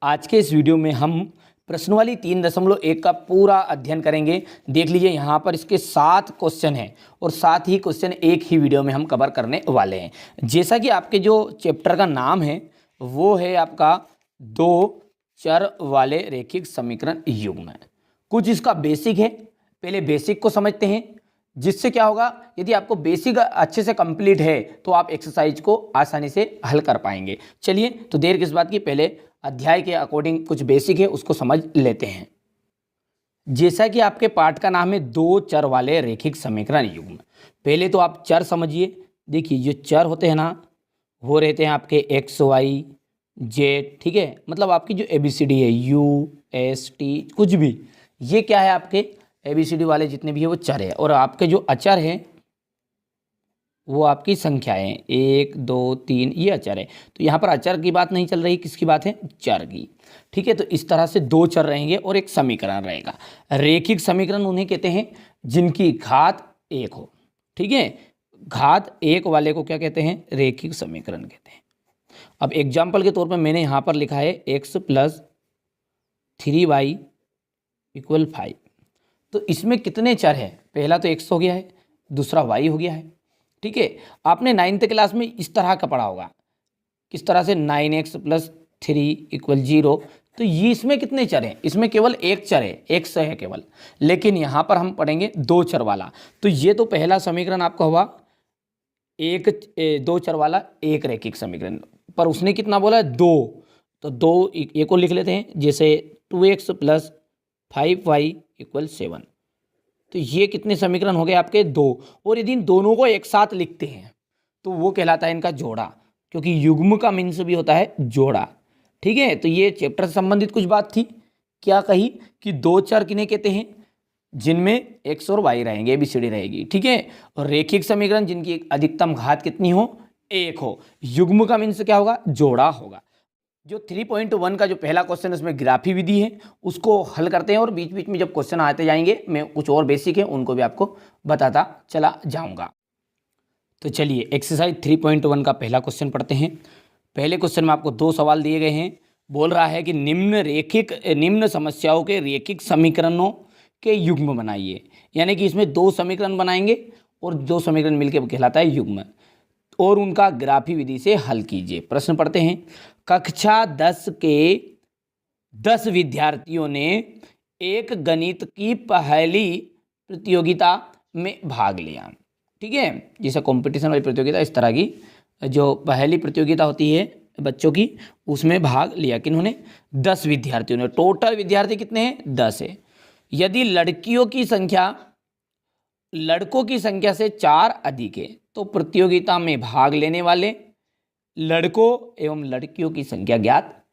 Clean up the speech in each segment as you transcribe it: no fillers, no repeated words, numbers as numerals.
आज के इस वीडियो में हम प्रश्नवाली 3.1 का पूरा अध्ययन करेंगे। देख लीजिए यहाँ पर इसके 7 क्वेश्चन हैं और 7 ही क्वेश्चन एक ही वीडियो में हम कवर करने वाले हैं। जैसा कि आपके जो चैप्टर का नाम है वो है आपका दो चर वाले रैखिक समीकरण युग्म। कुछ इसका बेसिक है, पहले बेसिक को समझते हैं, जिससे क्या होगा, यदि आपको बेसिक अच्छे से कंप्लीट है तो आप एक्सरसाइज को आसानी से हल कर पाएंगे। चलिए तो देर किस बात की, पहले अध्याय के अकॉर्डिंग कुछ बेसिक है उसको समझ लेते हैं। जैसा कि आपके पाठ का नाम है दो चर वाले रैखिक समीकरण युग्म, पहले तो आप चर समझिए। देखिए जो चर होते हैं ना वो रहते हैं आपके एक्स वाई जेड, ठीक है, मतलब आपकी जो ABCD है UST कुछ भी, ये क्या है आपके ABCD वाले जितने भी है वो चर है। और आपके जो अचर हैं वो आपकी संख्याएं 1 2 3 ये अचर है। तो यहाँ पर अचर की बात नहीं चल रही, किसकी बात है, चर की, ठीक है। तो इस तरह से दो चर रहेंगे और एक समीकरण रहेगा। रैखिक समीकरण उन्हें कहते हैं जिनकी घात 1 हो, ठीक है। घात 1 वाले को क्या कहते हैं, रैखिक समीकरण कहते हैं। अब एग्जाम्पल के तौर पर मैंने यहाँ पर लिखा है x + 3y = 5। तो इसमें कितने चर हैं, पहला तो x हो गया है, दूसरा y हो गया है, ठीक है। आपने 9th क्लास में इस तरह का पढ़ा होगा, किस तरह से 9x + 3 = 0। तो ये इसमें कितने चर हैं, इसमें केवल एक चर है, x है केवल, लेकिन यहाँ पर हम पढ़ेंगे दो चर वाला। तो ये तो पहला समीकरण आपका हुआ दो चर वाला एक रैखिक समीकरण, पर उसने कितना बोला है, 2। तो 2 एक को लिख लेते हैं, जैसे 2x + 5y = 7। तो ये कितने समीकरण हो गए आपके, 2। और यदि इन दोनों को एक साथ लिखते हैं तो वो कहलाता है इनका जोड़ा, क्योंकि युग्म का मीन्स भी होता है जोड़ा, ठीक है। तो ये चैप्टर से संबंधित कुछ बात थी, क्या कही कि दो चर किन्हें कहते हैं, जिनमें x और y रहेंगे, ABCD रहेगी, ठीक है। और रैखिक समीकरण जिनकी अधिकतम घात कितनी हो, 1 हो। युग्म का मीन्स क्या होगा, जोड़ा होगा। जो 3.1 का जो पहला क्वेश्चन है उसमें ग्राफी विधि है, उसको हल करते हैं और बीच बीच में जब क्वेश्चन आते जाएंगे मैं कुछ और बेसिक है उनको भी आपको बताता चला जाऊंगा। तो चलिए एक्सरसाइज 3.1 का पहला क्वेश्चन पढ़ते हैं। पहले क्वेश्चन में आपको 2 सवाल दिए गए हैं। बोल रहा है कि निम्न समस्याओं के रैखिक समीकरणों के युग्म बनाइए, यानी कि इसमें 2 समीकरण बनाएंगे और 2 समीकरण मिलकर कहलाता है युग्म, और उनका ग्राफी विधि से हल कीजिए। प्रश्न पढ़ते हैं। कक्षा 10 के 10 विद्यार्थियों ने एक गणित की पहली प्रतियोगिता में भाग लिया, ठीक है। जैसे कंपटीशन वाली प्रतियोगिता, इस तरह की जो पहली प्रतियोगिता होती है बच्चों की, उसमें भाग लिया किन्होंने, 10 विद्यार्थियों ने। टोटल विद्यार्थी कितने हैं, 10 है। यदि लड़कों की संख्या से 4 अधिक है तो प्रतियोगिता में भाग लेने वाले लड़कों एवं लड़कियों की संख्या ज्ञात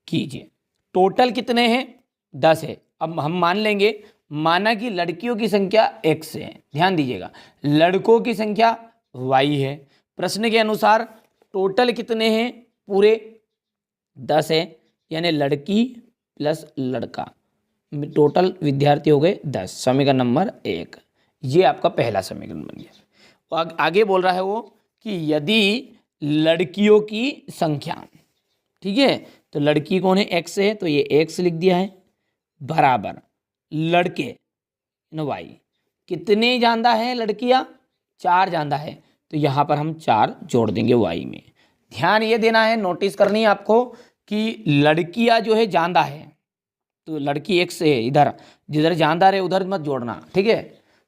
कीजिए। टोटल कितने हैं, 10 है। अब हम मान लेंगे, माना कि लड़कियों की संख्या x है, ध्यान दीजिएगा, लड़कों की संख्या y है। प्रश्न के अनुसार टोटल कितने हैं, पूरे 10 है, यानी लड़की प्लस लड़का, टोटल विद्यार्थी हो गए 10। समीकरण नंबर 1, ये आपका पहला समीकरण बन गया। आगे बोल रहा है वो कि यदि लड़कियों की संख्या, ठीक है, तो लड़की कौन है, x है, तो ये x लिख दिया है, बराबर लड़के y, कितने ज्यादा है लड़कियां, 4 ज्यादा है, तो यहाँ पर हम 4 जोड़ देंगे y में। ध्यान ये देना है, नोटिस करनी है आपको कि लड़कियां जो है ज्यादा है, तो लड़की x है, इधर जिधर ज्यादा है उधर मत जोड़ना, ठीक है।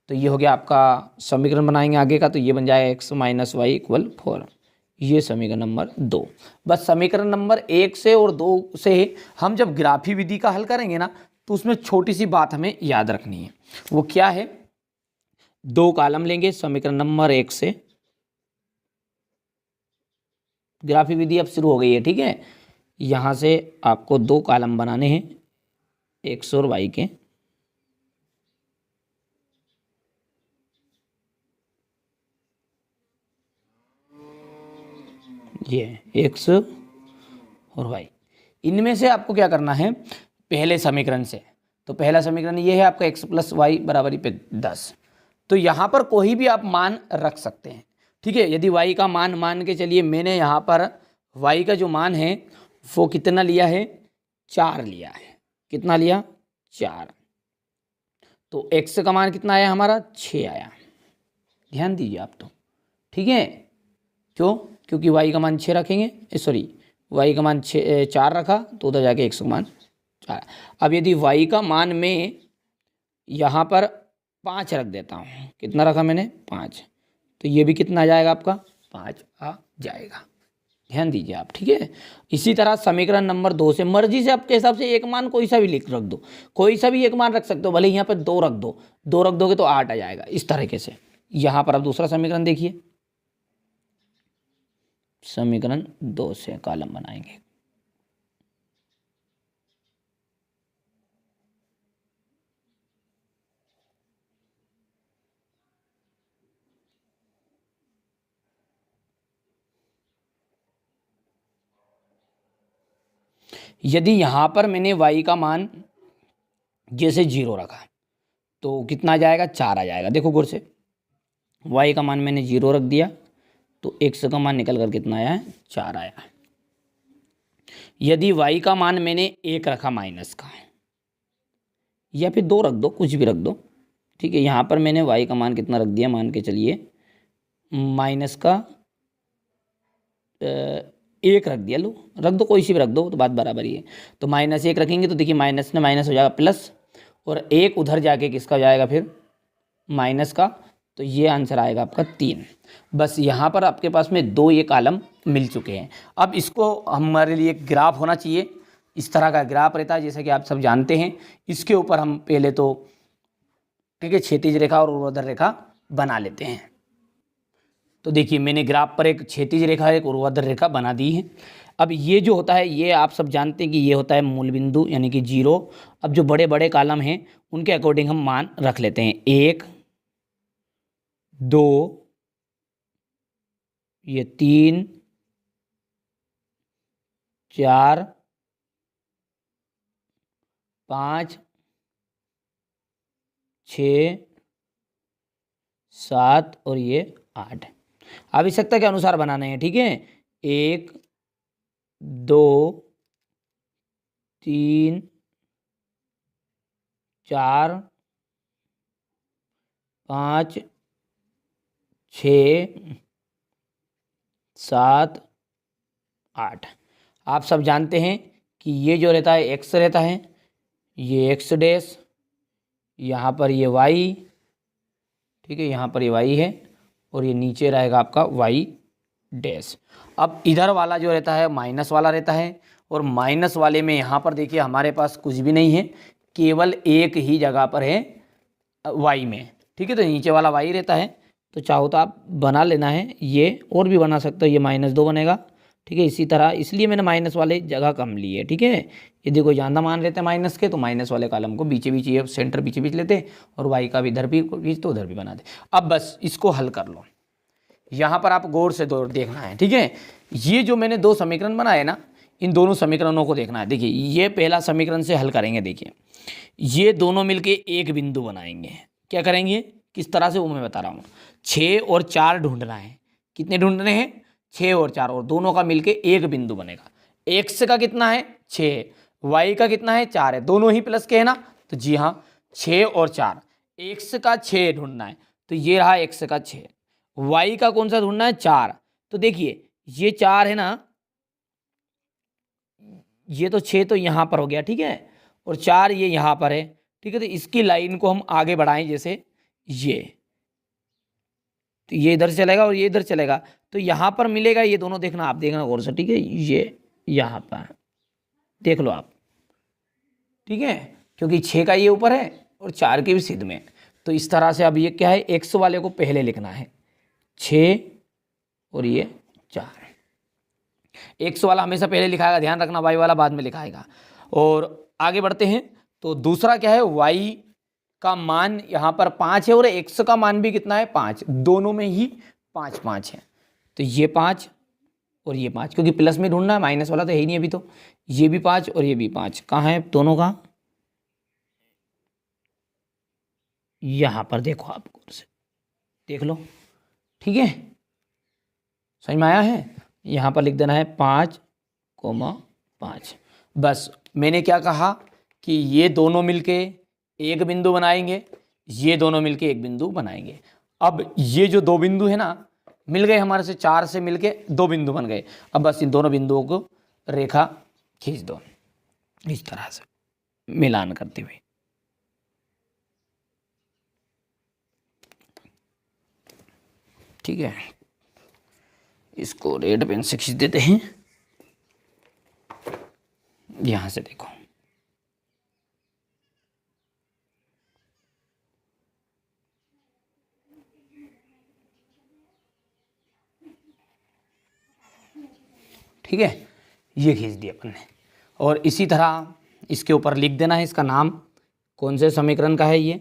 तो ये हो गया आपका समीकरण बनाएंगे आगे का, तो ये बन जाएगा x - y = 4। ये समीकरण नंबर 2। बस समीकरण नंबर 1 से और 2 से हम जब ग्राफी विधि का हल करेंगे ना, तो उसमें छोटी सी बात हमें याद रखनी है। वो क्या है, 2 कॉलम लेंगे समीकरण नंबर 1 से, ग्राफी विधि अब शुरू हो गई है, ठीक है। यहाँ से आपको 2 कॉलम बनाने हैं x और y के, ये x और y। इनमें से आपको क्या करना है, पहले समीकरण से, तो पहला समीकरण ये है आपका x + y = 10। तो यहाँ पर कोई भी आप मान रख सकते हैं, ठीक है। यदि y का मान मान के चलिए, मैंने यहाँ पर y का जो मान है वो कितना लिया है, 4 लिया है। कितना लिया? 4। तो x का मान कितना आया हमारा? 6 आया। ध्यान दीजिए आप तो, ठीक है। क्यों? क्योंकि y का मान 6 रखेंगे, सॉरी y का मान 4 रखा तो उधर जाके x का मान 4। अब यदि y का मान में यहाँ पर 5 रख देता हूँ, कितना रखा मैंने? 5, तो ये भी कितना आ जाएगा आपका? 5 आ जाएगा। ध्यान दीजिए आप, ठीक है। इसी तरह समीकरण नंबर 2 से मर्जी से आपके हिसाब से एक मान कोई सा भी रख दो, कोई सा भी एक मान रख सकते हो, भले यहाँ पर 2 रख दो, 2 रख दोगे तो 8 आ जाएगा। इस तरीके से यहाँ पर आप दूसरा समीकरण देखिए, समीकरण 2 से कॉलम बनाएंगे। यदि यहाँ पर मैंने y का मान जैसे 0 रखा तो कितना आ जाएगा? 4 आ जाएगा। देखो गौर से, y का मान मैंने 0 रख दिया तो x का मान निकल कर कितना आया है? 4 आया। यदि y का मान मैंने 1 रखा माइनस का, या फिर 2 रख दो, कुछ भी रख दो, ठीक है। यहाँ पर मैंने y का मान कितना रख दिया? मान के चलिए माइनस का 1 रख दिया। लो रख दो, कोई सी भी रख दो तो बात बराबर ही है। तो -1 रखेंगे तो देखिए माइनस में माइनस हो जाएगा प्लस, और 1 उधर जाके किसका हो जाएगा फिर? माइनस का। तो ये आंसर आएगा आपका 3। बस यहाँ पर आपके पास में 2 ये कॉलम मिल चुके हैं। अब इसको हमारे लिए ग्राफ होना चाहिए, इस तरह का ग्राफ रहता है जैसा कि आप सब जानते हैं। इसके ऊपर हम पहले तो, ठीक है, क्षैतिज रेखा और ऊर्ध्वाधर रेखा बना लेते हैं। तो देखिए मैंने ग्राफ पर एक क्षैतिज रेखा, एक ऊर्ध्वाधर रेखा बना दी है। अब ये जो होता है, ये आप सब जानते हैं कि ये होता है मूल बिंदु यानी कि 0। अब जो बड़े बड़े कॉलम हैं उनके अकॉर्डिंग हम मान रख लेते हैं। 1, 2, ये 3, 4, 5, 6, 7 और ये 8। आवश्यकता के अनुसार बनाने हैं, ठीक है। 1, 2, 3, 4, 5, 6, 7, 8। आप सब जानते हैं कि ये जो रहता है x रहता है, ये x डैश, यहाँ पर ये y, ठीक है, यहाँ पर ये y है, और ये नीचे रहेगा आपका y डैश। अब इधर वाला जो रहता है माइनस वाला रहता है, और माइनस वाले में यहाँ पर देखिए हमारे पास कुछ भी नहीं है, केवल एक ही जगह पर है y में, ठीक है। तो नीचे वाला y रहता है, तो चाहो तो आप बना लेना है, ये और भी बना सकते हो, ये -2 बनेगा, ठीक है। इसी तरह इसलिए मैंने माइनस वाले जगह कम ली है, ठीक है। यदि कोई ज़्यादा मान रहते हैं माइनस के तो माइनस वाले कॉलम को बीचे बीच, ये सेंटर बीचे बीच लेते, और y का भी इधर भी बीच तो उधर भी बना दे। अब बस इसको हल कर लो, यहाँ पर आप गौर से देखना है, ठीक है। ये जो मैंने 2 समीकरण बनाए ना, इन दोनों समीकरणों को देखना है। देखिए ये पहला समीकरण से हल करेंगे। देखिए ये दोनों मिलके एक बिंदु बनाएंगे। क्या करेंगे, किस तरह से, वो मैं बता रहा हूँ। 6 और 4 ढूंढना है। कितने ढूंढने हैं? 6 और 4, और दोनों का मिलके एक बिंदु बनेगा। x का कितना है? 6, y का कितना है? 4 है, दोनों ही प्लस के है ना, तो जी हाँ 6 और 4। x का 6 ढूंढना है, तो ये रहा x का 6। y का कौन सा ढूंढना है? 4। तो देखिए ये 4 है ना, ये तो 6 तो यहाँ पर हो गया, ठीक है, और 4 ये यहाँ पर है, ठीक है। तो इसकी लाइन को हम आगे बढ़ाएं, जैसे ये, तो ये इधर चलेगा और ये इधर चलेगा, तो यहाँ पर मिलेगा ये दोनों। देखना, आप देखना गौर से, ठीक है। ये यहाँ पर देख लो आप, ठीक है, क्योंकि 6 का ये ऊपर है और 4 के भी सिद्ध में। तो इस तरह से अब ये क्या है, x वाले को पहले लिखना है, 6 और ये 4। x वाला हमेशा पहले लिखाएगा, ध्यान रखना, y वाला बाद में लिखाएगा। और आगे बढ़ते हैं, तो दूसरा क्या है, y का मान यहाँ पर 5 है और x का मान भी कितना है? 5। दोनों में ही 5 5 है, तो ये 5 और ये 5, क्योंकि प्लस में ढूंढना है, माइनस वाला तो है ही नहीं अभी। तो ये भी 5 और ये भी 5, कहाँ है दोनों का? यहाँ पर देखो, आप से देख लो, ठीक है, समझ में आया है। यहाँ पर लिख देना है 5, 5। बस मैंने क्या कहा कि ये दोनों मिलके एक बिंदु बनाएंगे, ये दोनों मिलके एक बिंदु बनाएंगे। अब ये जो दो बिंदु है ना, मिल गए हमारे से, 4 से मिलके दो बिंदु बन गए। अब बस इन दोनों बिंदुओं को रेखा खींच दो इस तरह से मिलान करते हुए। ठीक है, इसको रेड पेन से खींच देते हैं। यहां से देखो, ठीक है, ये खींच दिया अपन ने। और इसी तरह इसके ऊपर लिख देना है इसका नाम, कौन से समीकरण का है ये।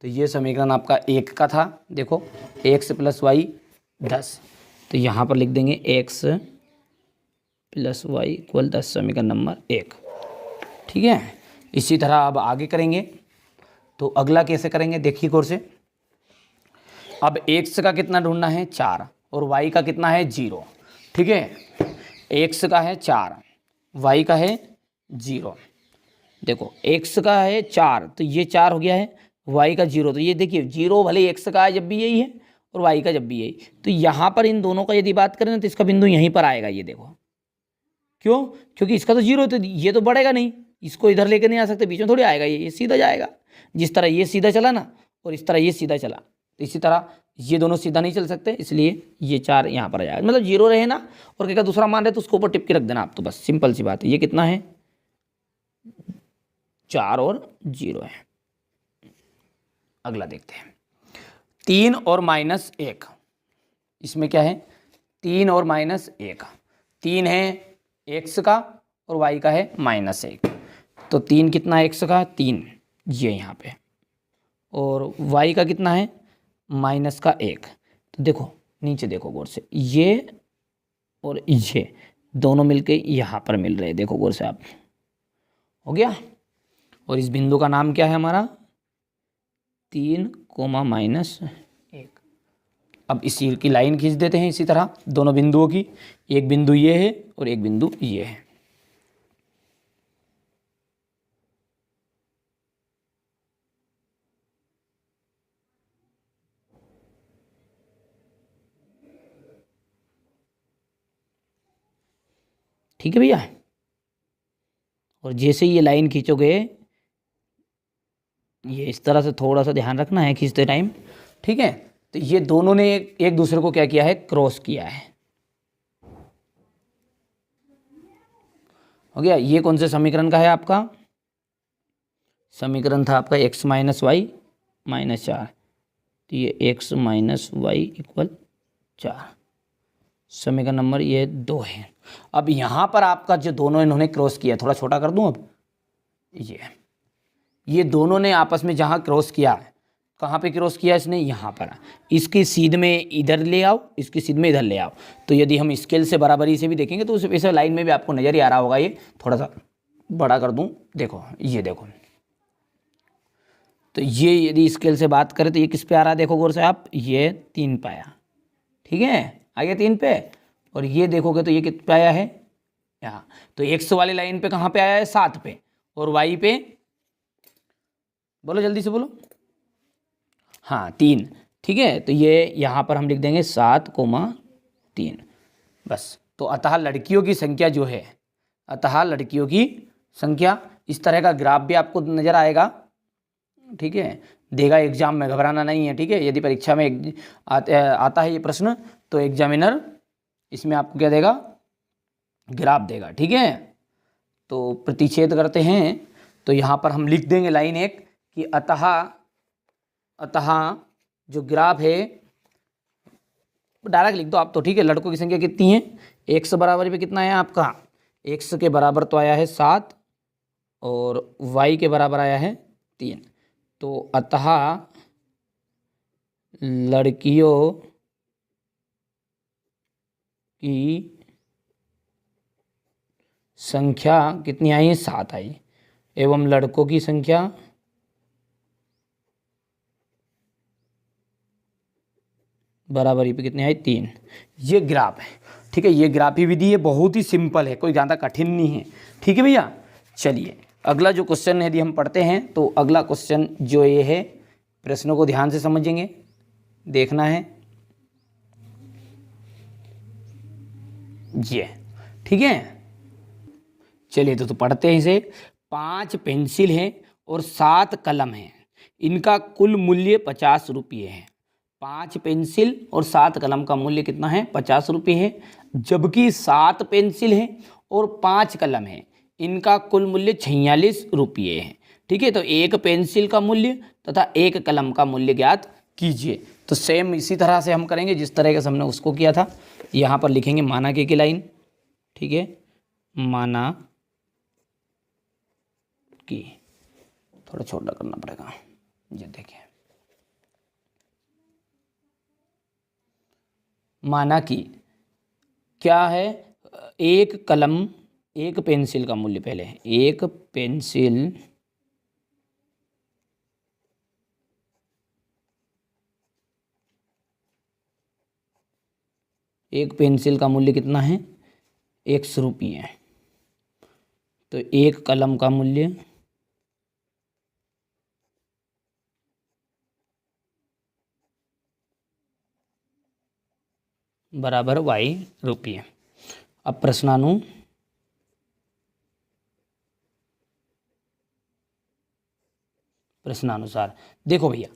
तो ये समीकरण आपका 1 का था। देखो x + y 10, तो यहाँ पर लिख देंगे x + y = 10, समीकरण नंबर 1। ठीक है, इसी तरह अब आगे करेंगे। तो अगला कैसे करेंगे देखिए गौर से। अब x का कितना ढूंढना है 4 और y का कितना है 0। ठीक है, x का है 4, y का है 0। देखो x का है 4 तो ये 4 हो गया है, y का 0 तो ये देखिए 0 भले x का है जब भी यही है और y का जब भी यही। तो यहाँ पर इन दोनों का यदि बात करें ना तो इसका बिंदु यहीं पर आएगा। ये देखो क्यों, क्योंकि इसका तो 0 तो ये तो बढ़ेगा नहीं, इसको इधर लेके नहीं आ सकते, बीच में थोड़ी आएगा, ये सीधा जाएगा। जिस तरह ये सीधा चला ना और इस तरह ये सीधा चला, तो इसी तरह ये दोनों सीधा नहीं चल सकते, इसलिए ये 4 यहाँ पर आ जाएगा। मतलब 0 रहे ना और क्या दूसरा मान रहे तो उसको ऊपर टिप के रख देना आप, तो बस सिंपल सी बात है। ये कितना है 4 और 0 है। अगला देखते हैं 3 और -1। इसमें क्या है 3 और -1, 3 है x का और y का है -1। तो 3 कितना है x का 3 ये यहाँ पे, और y का कितना है -1। तो देखो नीचे देखो गौर से, ये और ये दोनों मिलके यहाँ पर मिल रहे हैं। देखो गौर से आप, हो गया। और इस बिंदु का नाम क्या है हमारा 3, -1। अब इसी की लाइन खींच देते हैं इसी तरह दोनों बिंदुओं की। एक बिंदु ये है और एक बिंदु ये है। ठीक है भैया, और जैसे ये लाइन खींचोगे, ये इस तरह से थोड़ा सा ध्यान रखना है खींचते टाइम। ठीक है, तो ये दोनों ने एक दूसरे को क्या किया है क्रॉस किया है। हो गया। ये कौन से समीकरण का है आपका, समीकरण था आपका x - y -4। तो ये x - y = 4, समीकरण नंबर ये 2 है। अब यहाँ पर आपका जो दोनों इन्होंने क्रॉस किया, थोड़ा छोटा कर दूं अब, ये दोनों ने आपस में जहाँ क्रॉस किया, कहाँ पे क्रॉस किया इसने, यहाँ पर। इसकी सीध में इधर ले आओ, इसकी सीध में इधर ले आओ। तो यदि हम स्केल से बराबरी से भी देखेंगे तो उस लाइन में भी आपको नज़र ही आ रहा होगा। ये थोड़ा सा बड़ा कर दूं, देखो ये देखो। तो ये यदि स्केल से बात करें तो ये किस पे आ रहा है, देखो गौर से आप, ये 3 पे आया। ठीक है, आ गया 3 पे। और ये देखोगे तो ये कित पे आया है यहाँ। तो x वाली लाइन पे कहाँ पे आया है 7 पे, और y पे बोलो जल्दी से बोलो, हाँ 3। ठीक है, तो ये यहाँ पर हम लिख देंगे 7,3 बस। तो अतः लड़कियों की संख्या जो है, अतः लड़कियों की संख्या, इस तरह का ग्राफ भी आपको नज़र आएगा। ठीक है, देगा एग्जाम में, घबराना नहीं है। ठीक है, यदि परीक्षा में आता है ये प्रश्न तो एग्जामिनर इसमें आपको क्या देगा, ग्राफ देगा। ठीक है, तो प्रतिच्छेद करते हैं। तो यहाँ पर हम लिख देंगे लाइन 1 कि अतः जो ग्राफ है, डायरेक्ट लिख दो आप तो। ठीक है, लड़कों की संख्या कितनी है, x बराबर पे कितना है आपका, x के बराबर तो आया है 7 और y के बराबर आया है 3। तो अतः लड़कियों की संख्या कितनी आई है 7 आई, एवं लड़कों की संख्या बराबरी पे कितनी आई 3। ये ग्राफ है। ठीक है, ये ग्राफी विधि है, बहुत ही सिंपल है, कोई ज़्यादा कठिन नहीं है। ठीक है भैया, चलिए अगला जो क्वेश्चन यदि हम पढ़ते हैं तो अगला क्वेश्चन जो ये है, प्रश्नों को ध्यान से समझेंगे, देखना है ये, ठीक है। चलिए तो पढ़ते हैं इसे। 5 पेंसिल हैं और 7 कलम हैं, इनका कुल मूल्य 50 रुपये है। 5 पेंसिल और 7 कलम का मूल्य कितना है? 50 रुपये है। जबकि 7 पेंसिल हैं और 5 कलम हैं, इनका कुल मूल्य 46 रुपये है। ठीक है, तो एक पेंसिल का मूल्य तथा एक कलम का मूल्य ज्ञात कीजिए। तो सेम इसी तरह से हम करेंगे जिस तरह से हमने उसको किया था। यहाँ पर लिखेंगे माना के की लाइन, ठीक है, माना की, थोड़ा छोटा करना पड़ेगा, ये देखिए, माना की क्या है? एक कलम, एक पेंसिल का मूल्य पहले है, एक पेंसिल का मूल्य कितना है? 100 रुपये। तो एक कलम का मूल्य बराबर y रुपये। अब प्रश्नानुसार देखो भैया,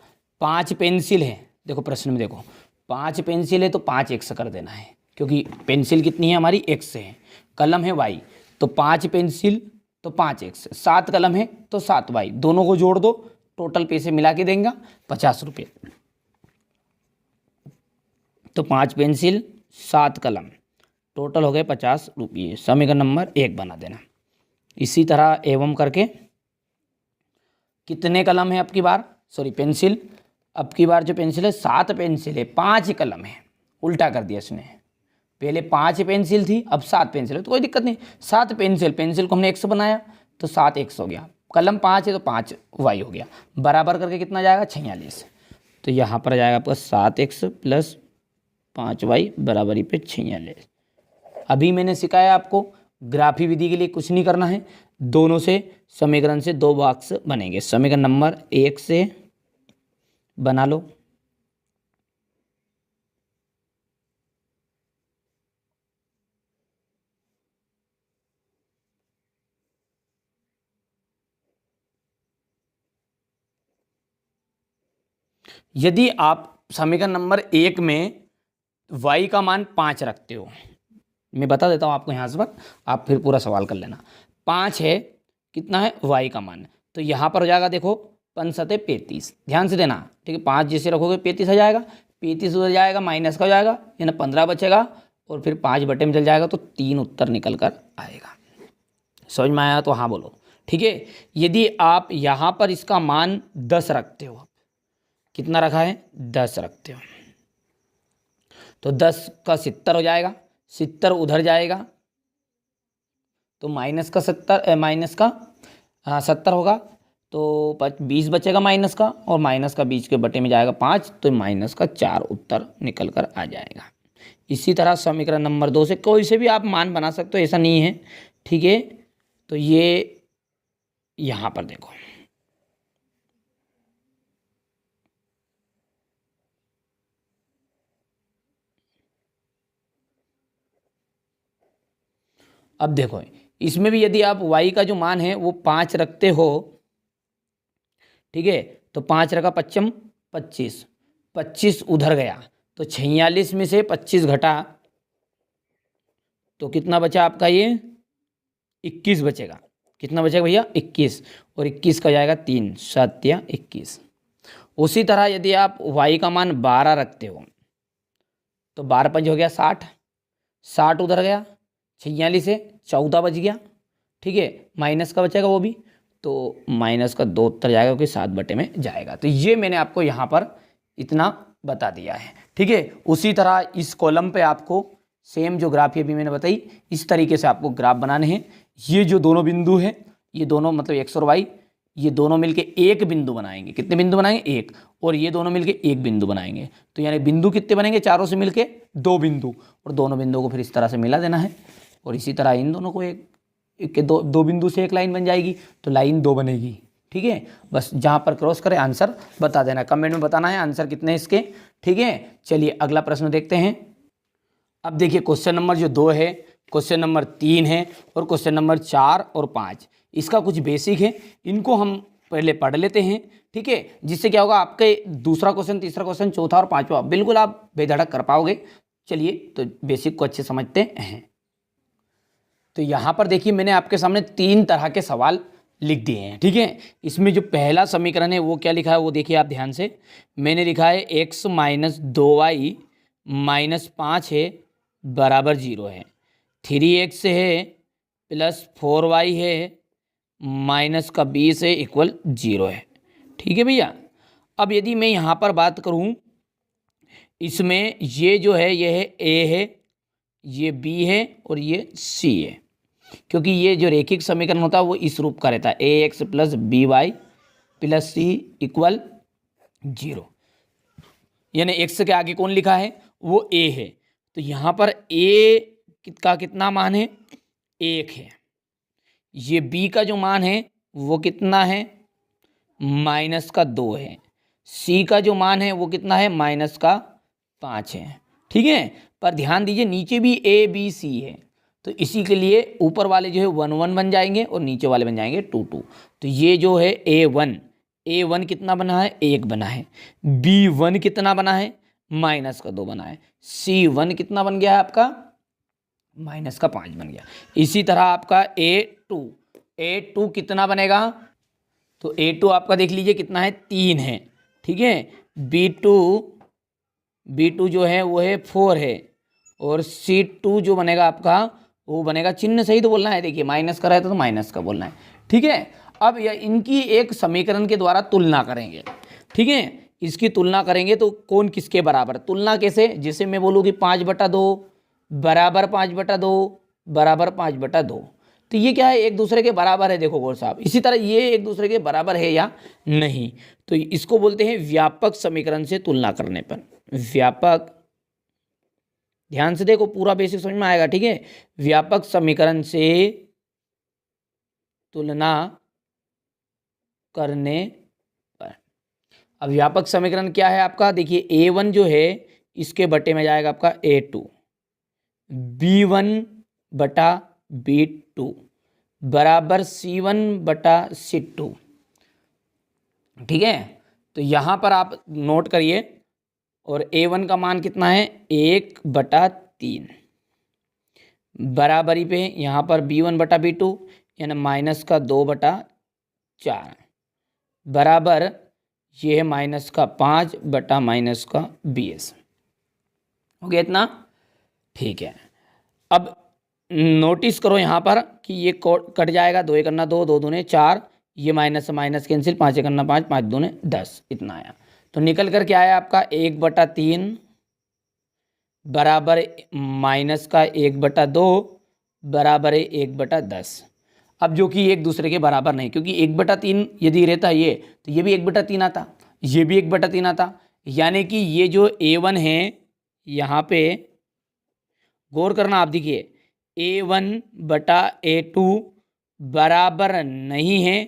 5 पेंसिल है, देखो प्रश्न में देखो 5 पेंसिल है तो 5 x कर देना है, क्योंकि पेंसिल कितनी है हमारी? x से है। कलम है y, तो 5 पेंसिल तो 5 x, 7 कलम है तो 7 y, दोनों को जोड़ दो, टोटल पैसे मिला के देंगे 50 रुपये। तो 5 पेंसिल 7 कलम टोटल हो गए 50 रुपये। समीकरण नंबर 1 बना देना। इसी तरह एवं करके कितने कलम है अब की बार? सॉरी पेंसिल, अब की बार जो पेंसिल है 7 पेंसिल है, 5 कलम है, उल्टा कर दिया इसने, पहले 5 पेंसिल थी अब 7 पेंसिल है, तो कोई दिक्कत नहीं। 7 पेंसिल, पेंसिल को हमने x बनाया तो 7 x हो गया, कलम 5 है तो 5 y हो गया, बराबर करके कितना जाएगा? 46। तो यहाँ पर जाएगा आपका 7x प्लस 5y बराबरी पे 46। अभी मैंने सिखाया आपको ग्राफी विधि के लिए कुछ नहीं करना है, दोनों से समीकरण से 2 बॉक्स बनेंगे। समीकरण नंबर 1 से बना लो, यदि आप समीकरण नंबर 1 में y का मान 5 रखते हो, मैं बता देता हूँ आपको यहाँ से, पर आप फिर पूरा सवाल कर लेना। 5 है, कितना है y का मान? तो यहाँ पर हो जाएगा देखो 5 सते 35, ध्यान से देना, ठीक है। 5 जैसे रखोगे 35 आ जाएगा, 35 उधर जाएगा, माइनस का हो जाएगा, यानी 15 बचेगा, और फिर 5 बटे में चल जाएगा, तो 3 उत्तर निकल कर आएगा। समझ में आया तो हाँ बोलो, ठीक है। यदि आप यहाँ पर इसका मान 10 रखते हो, कितना रखा है? 10 रखते हो, तो 10 का 70 हो जाएगा, 70 उधर जाएगा तो माइनस का 70 होगा, तो 20 बचेगा माइनस का, और माइनस का 20 के बटे में जाएगा 5, तो माइनस का 4 उत्तर निकल कर आ जाएगा। इसी तरह समीकरण नंबर 2 से कोई से भी आप मान बना सकते हो, ऐसा नहीं है, ठीक है। तो ये यहाँ पर देखो, अब देखो इसमें भी यदि आप y का जो मान है वो 5 रखते हो, ठीक है, तो 5 रखा, 5 25, 25 उधर गया, तो 46 में से 25 घटा तो कितना बचा आपका? ये 21 बचेगा। कितना बचेगा भैया? 21, और 21 का जाएगा 3 7 21। उसी तरह यदि आप y का मान 12 रखते हो, तो 12 5 हो गया 60, 60 उधर गया, 46 से 14 बच गया, ठीक है, माइनस का बचेगा वो भी, तो माइनस का 2 उत्तर जाएगा, क्योंकि 7 बटे में जाएगा। तो ये मैंने आपको यहाँ पर इतना बता दिया है, ठीक है। उसी तरह इस कॉलम पे आपको सेम जो ग्राफ अभी मैंने बताई, इस तरीके से आपको ग्राफ बनाने हैं। ये जो दोनों बिंदु हैं, ये दोनों मतलब एक्स और वाई, ये दोनों मिलके एक बिंदु बनाएंगे। कितने बिंदु बनाएंगे? एक। और ये दोनों मिलके एक बिंदु बनाएंगे, तो यानी बिंदु कितने बनेंगे? चारों से मिलके 2 बिंदु, और दोनों बिंदुओं को फिर इस तरह से मिला देना है, और इसी तरह इन दोनों को के दो दो बिंदु से एक लाइन बन जाएगी, तो लाइन 2 बनेगी। ठीक है, बस जहाँ पर क्रॉस करे आंसर बता देना, कमेंट में बताना है आंसर कितने इसके। ठीक है, चलिए अगला प्रश्न देखते हैं। अब देखिए क्वेश्चन नंबर जो 2 है, क्वेश्चन नंबर 3 है और क्वेश्चन नंबर 4 और 5, इसका कुछ बेसिक है, इनको हम पहले पढ़ लेते हैं। ठीक है, जिससे क्या होगा आपके दूसरा क्वेश्चन, तीसरा क्वेश्चन, चौथा और पांचवा बिल्कुल आप बेधड़क कर पाओगे। चलिए तो बेसिक को अच्छे समझते हैं। तो यहाँ पर देखिए मैंने आपके सामने 3 तरह के सवाल लिख दिए हैं। ठीक है, इसमें जो पहला समीकरण है वो क्या लिखा है वो देखिए आप ध्यान से। मैंने लिखा है x माइनस 2y माइनस 5 है बराबर 0 है, 3x है प्लस 4y है माइनस का 20 है इक्वल 0 है। ठीक है भैया, अब यदि मैं यहाँ पर बात करूँ, इसमें ये जो है ये है a है, ये b है और ये c है, क्योंकि ये जो रेखिक समीकरण होता है वो इस रूप का रहता है, ax plus B Y plus C equal 0, यानी x के आगे कौन लिखा है वो a है। तो यहाँ पर a का कितना मान है 1 है, ये b का जो मान है वो कितना है माइनस का 2 है, c का जो मान है वो कितना है माइनस का 5 है। ठीक है, पर ध्यान दीजिए नीचे भी a b c है, तो इसी के लिए ऊपर वाले जो है 1 1 बन जाएंगे और नीचे वाले बन जाएंगे 2 2। तो ये जो है a1 कितना बना है 1 बना है, b1 कितना बना है माइनस का 2 बना है, c1 कितना बन गया है आपका माइनस का 5 बन गया। इसी तरह आपका a2 कितना बनेगा, तो a2 आपका देख लीजिए कितना है 3 है। ठीक है, b2 जो है वो है 4 है और c2 जो बनेगा आपका वो बनेगा, चिन्ह सही तो बोलना है, देखिए माइनस का रहता तो माइनस का बोलना है। ठीक है, अब इनकी एक समीकरण के द्वारा तुलना करेंगे। ठीक है, इसकी तुलना करेंगे तो कौन किसके बराबर, तुलना कैसे, जैसे मैं बोलूँ कि 5/2 बराबर 5/2 बराबर 5/2, तो ये क्या है एक दूसरे के बराबर है, देखो गौर साहब। इसी तरह ये एक दूसरे के बराबर है या नहीं, तो इसको बोलते हैं व्यापक समीकरण से तुलना करने पर। व्यापक, ध्यान से देखो पूरा बेसिक समझ में आएगा। ठीक है, व्यापक समीकरण से तुलना करने पर। अब व्यापक समीकरण क्या है आपका, देखिए a1 जो है इसके बटे में जाएगा आपका a2, b1 बटा b2 बराबर c1 बटा c2। ठीक है, तो यहाँ पर आप नोट करिए, और a1 का मान कितना है 1/3 बराबरी पे यहाँ पर b1 बटा b2 यानी माइनस का 2/4 बराबर ये है माइनस का 5 बटा माइनस का 20। हो गया इतना। ठीक है, अब नोटिस करो यहाँ पर कि ये कट जाएगा, 2 1 2, 2 दूने 4, ये माइनस से माइनस कैंसिल, 5 1 5, 5 दूने 10, इतना आया। तो निकल कर क्या आया आपका 1/3 बराबर माइनस का 1/2 बराबर है 1/10। अब जो कि एक दूसरे के बराबर नहीं, क्योंकि 1/3 यदि रहता ये तो ये भी 1/3 आता, ये भी 1/3 आता, यानी कि ये जो a1 है यहाँ पे गौर करना आप, देखिए a1/a2 बराबर नहीं है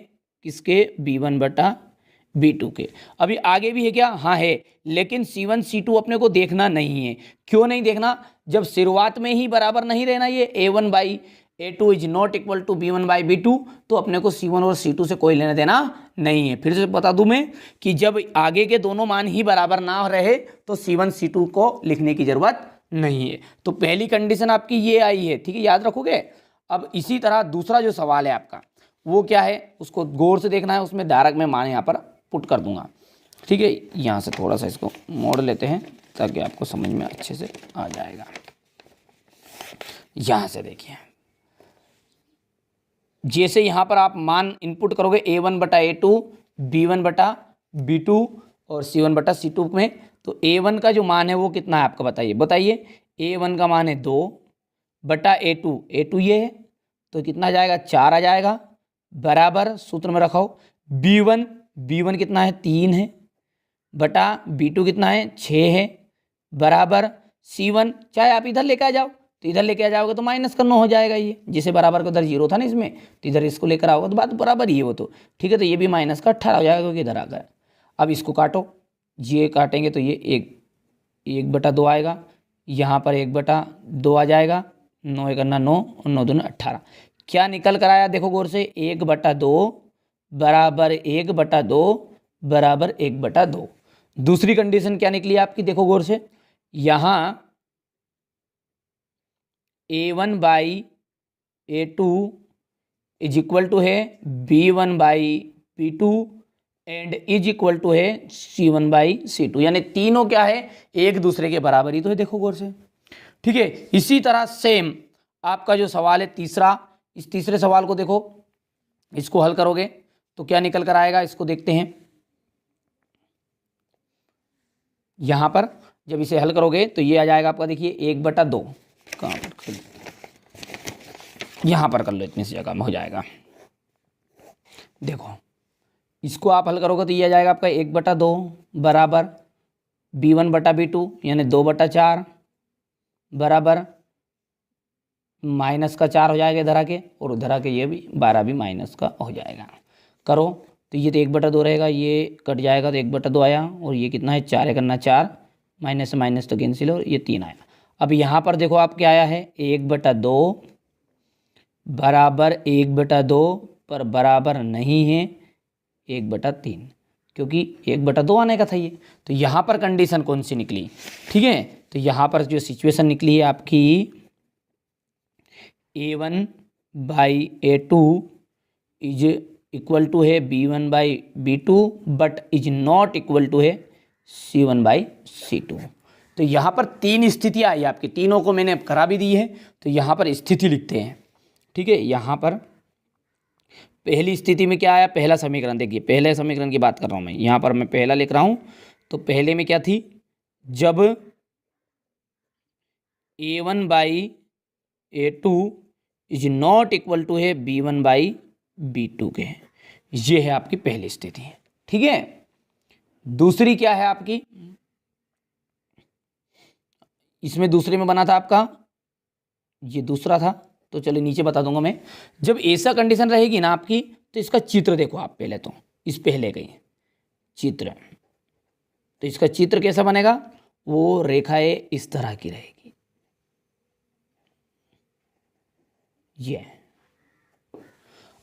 किसके b1/b2 के। अभी आगे भी है क्या, हाँ है, लेकिन c1 c2 अपने को देखना नहीं है। क्यों नहीं देखना, जब शुरुआत में ही बराबर नहीं रहना ये a1/a2 is not equal to b1/b2, तो अपने को c1 और c2 से कोई लेना देना नहीं है। फिर से बता दूं मैं कि जब आगे के दोनों मान ही बराबर ना रहे तो c1 c2 को लिखने की जरूरत नहीं है। तो पहली कंडीशन आपकी ये आई है। ठीक है, याद रखोगे। अब इसी तरह दूसरा जो सवाल है आपका वो क्या है, उसको गौर से देखना है, उसमें धारक में मान यहाँ पर पुट कर दूंगा। ठीक है, यहाँ से थोड़ा सा इसको मोड़ लेते हैं ताकि आपको समझ में अच्छे से आ जाएगा। यहाँ से देखिए, जैसे यहाँ पर आप मान इनपुट करोगे a1/a2, b1/b2 और c1/c2 में, तो a1 का जो मान है वो कितना है आपका बताइए। a1 का मान है 2/a2 ये है तो कितना आ जाएगा 4 आ जाएगा, बराबर सूत्र में रखो b1 कितना है 3 है, बटा b2 कितना है 6 है, बराबर c1, चाहे आप इधर लेकर आ जाओ तो इधर लेके आ जाओगे तो माइनस का 9 हो जाएगा ये, जिसे बराबर का उधर 0 था ना इसमें, तो इधर इसको लेकर आओगे तो बात बराबर ही है वो तो। ठीक है, तो ये भी माइनस का 18 हो जाएगा क्योंकि इधर आ गया। अब इसको काटो, ये काटेंगे तो ये 1/2 आएगा, यहाँ पर 1/2 आ जाएगा, 9 एक 9 और 9 दूनी 18। क्या निकल कर आया देखो गौर से, 1/2 बराबर 1/2 बराबर 1/2। दूसरी कंडीशन क्या निकली आपकी देखो गौर से, यहाँ A1/A2 इज इक्वल टू है B1/B2 and is equal to है C1/C2, यानी तीनों क्या है, एक दूसरे के बराबर ही तो है देखो गौर से। ठीक है, इसी तरह सेम आपका जो सवाल है तीसरा, इस तीसरे सवाल को देखो, इसको हल करोगे तो क्या निकल कर आएगा, इसको देखते हैं। यहां पर जब इसे हल करोगे तो ये आ जाएगा आपका, देखिए 1/2, कहाँ पर, यहां पर कर लो, इतनी सी जगह में हो जाएगा। देखो इसको आप हल करोगे तो ये आ जाएगा आपका 1/2 बराबर B1/B2 यानी 2/4 बराबर -4 हो जाएगा इधर आके, और उधर आके ये भी 12 भी माइनस का हो जाएगा। करो तो ये तो 1/2 रहेगा, ये कट जाएगा तो 1/2 आया, और ये कितना है 4 है करना 4, माइनस से माइनस तो कैंसिल, और ये 3 आया। अब यहाँ पर देखो आप क्या आया है, 1/2 बराबर 1/2 पर बराबर नहीं है 1/3, क्योंकि 1/2 आने का था ये। तो यहाँ पर कंडीशन कौन सी निकली, ठीक है, तो यहाँ पर जो सिचुएशन निकली है आपकी A1/A2 इज इक्वल टू है B1/B2 but is not equal to है C1/C2। तो यहाँ पर तीन स्थितियाँ आई आपकी, तीनों को मैंने करा भी दी है, तो यहाँ पर स्थिति लिखते हैं। ठीक है, यहाँ पर पहली स्थिति में क्या आया, पहला समीकरण देखिए, पहले समीकरण की बात कर रहा हूँ मैं, यहाँ पर मैं पहला लिख रहा हूँ। तो पहले में क्या थी, जब A1/A2 is not equal to है B1/B2 के, ये है आपकी पहली स्थिति। ठीक है, दूसरी क्या है आपकी, इसमें दूसरे में बना था आपका, ये दूसरा था, तो चलिए नीचे बता दूंगा मैं। जब ऐसा कंडीशन रहेगी ना आपकी, तो इसका चित्र देखो आप पहले, तो इस पहले का चित्र, तो इसका चित्र कैसा बनेगा, वो रेखाएं इस तरह की रहेगी, ये।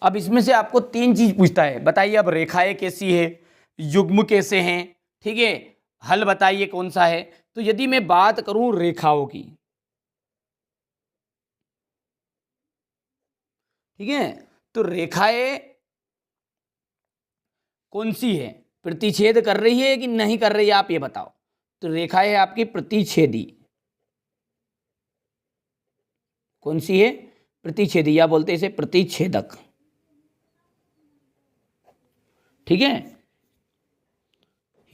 अब इसमें से आपको तीन चीज पूछता है, बताइए अब रेखाएं कैसी है, युग्म कैसे हैं, ठीक है, हल बताइए कौन सा है। तो यदि मैं बात करूं रेखाओं की, ठीक है, तो रेखाएं कौन सी है, प्रतिच्छेद कर रही है कि नहीं कर रही है, आप ये बताओ। तो रेखाएं है आपकी प्रतिच्छेदी, कौन सी है, प्रतिच्छेदी, या बोलते हैं इसे प्रतिच्छेदक। ठीक है,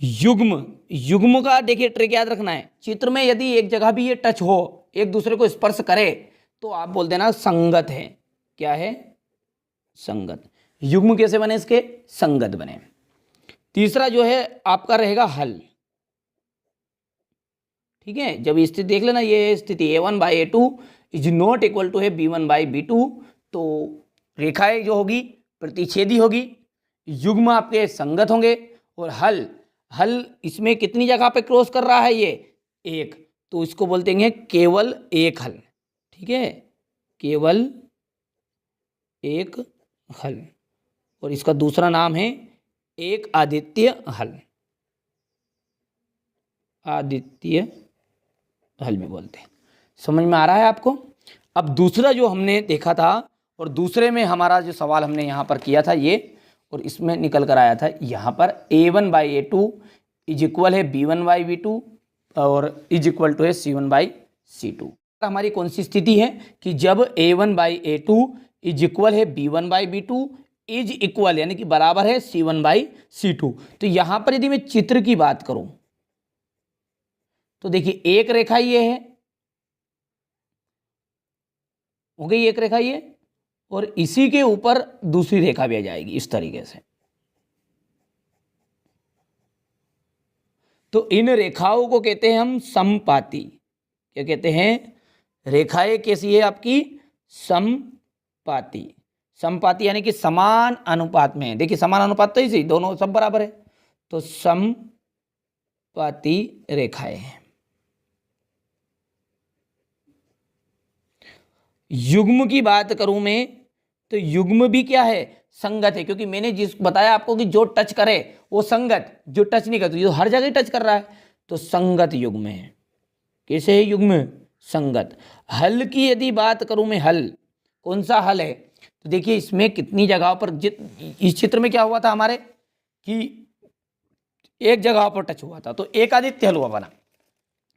युग्म, युग्म का देखिए ट्रिक याद रखना है, चित्र में यदि एक जगह भी ये टच हो, एक दूसरे को स्पर्श करे, तो आप बोल देना संगत है। क्या है, संगत। युग्म कैसे बने इसके, संगत बने। तीसरा जो है आपका रहेगा हल। ठीक है, जब स्थिति देख लेना, ये स्थिति A1/A2 is not equal to है B1/B2, तो रेखाएं जो होगी प्रतिच्छेदी होगी, युग्म आपके संगत होंगे, और हल, हल इसमें कितनी जगह पे क्रॉस कर रहा है ये, एक, तो इसको बोलते हैं केवल एक हल। ठीक है, केवल एक हल, और इसका दूसरा नाम है एक आदित्य हल, आदित्य हल भी बोलते हैं। समझ में आ रहा है आपको। अब दूसरा जो हमने देखा था, और दूसरे में हमारा जो सवाल हमने यहाँ पर किया था ये, और इसमें निकल कर आया था यहाँ पर A1/A2 इज इक्वल है B1/B2 और इज इक्वल टू है C1/C2। हमारी कौन सी स्थिति है कि जब A1/A2 इज इक्वल है B1/B2 इज इक्वल यानी कि बराबर है C1/C2। तो यहाँ पर यदि मैं चित्र की बात करूं, तो देखिए एक रेखा ये है, हो गई एक रेखा ये, और इसी के ऊपर दूसरी रेखा भी आ जाएगी इस तरीके से। तो इन रेखाओं को कहते हैं हम समपाती, क्या कहते हैं, रेखाएं कैसी है आपकी, समपाती। समपाती यानी कि समान अनुपात में है। देखिए समान अनुपात तो इसी दोनों सब बराबर है, तो समपाती रेखाएं हैं। युग्म की बात करूं मैं तो युग्म भी क्या है, संगत है, क्योंकि मैंने जिस बताया आपको कि जो टच करे वो संगत, जो टच नहीं करता जो हर जगह टच कर रहा है तो संगत युग्म है। कैसे है युग्म, संगत। हल की यदि बात करूं मैं, हल कौन सा हल है, तो देखिए इसमें कितनी जगहों पर इस चित्र में क्या हुआ था हमारे कि एक जगह पर टच हुआ था तो एक आदित्य हल हुआ बना।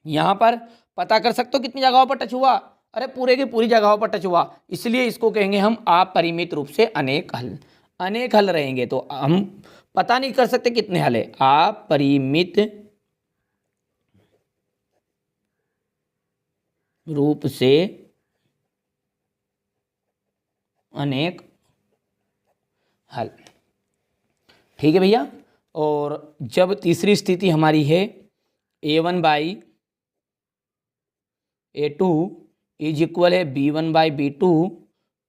यहां पर पता कर सकते हो कितनी जगहों पर टच हुआ, अरे पूरे की पूरी जगहों पर टच हुआ, इसलिए इसको कहेंगे हम अपरिमित रूप से अनेक हल। अनेक हल रहेंगे तो हम पता नहीं कर सकते कितने हल है, अपरिमित रूप से अनेक हल। ठीक है भैया। और जब तीसरी स्थिति हमारी है a1/a2 इज इक्वल है b1/b2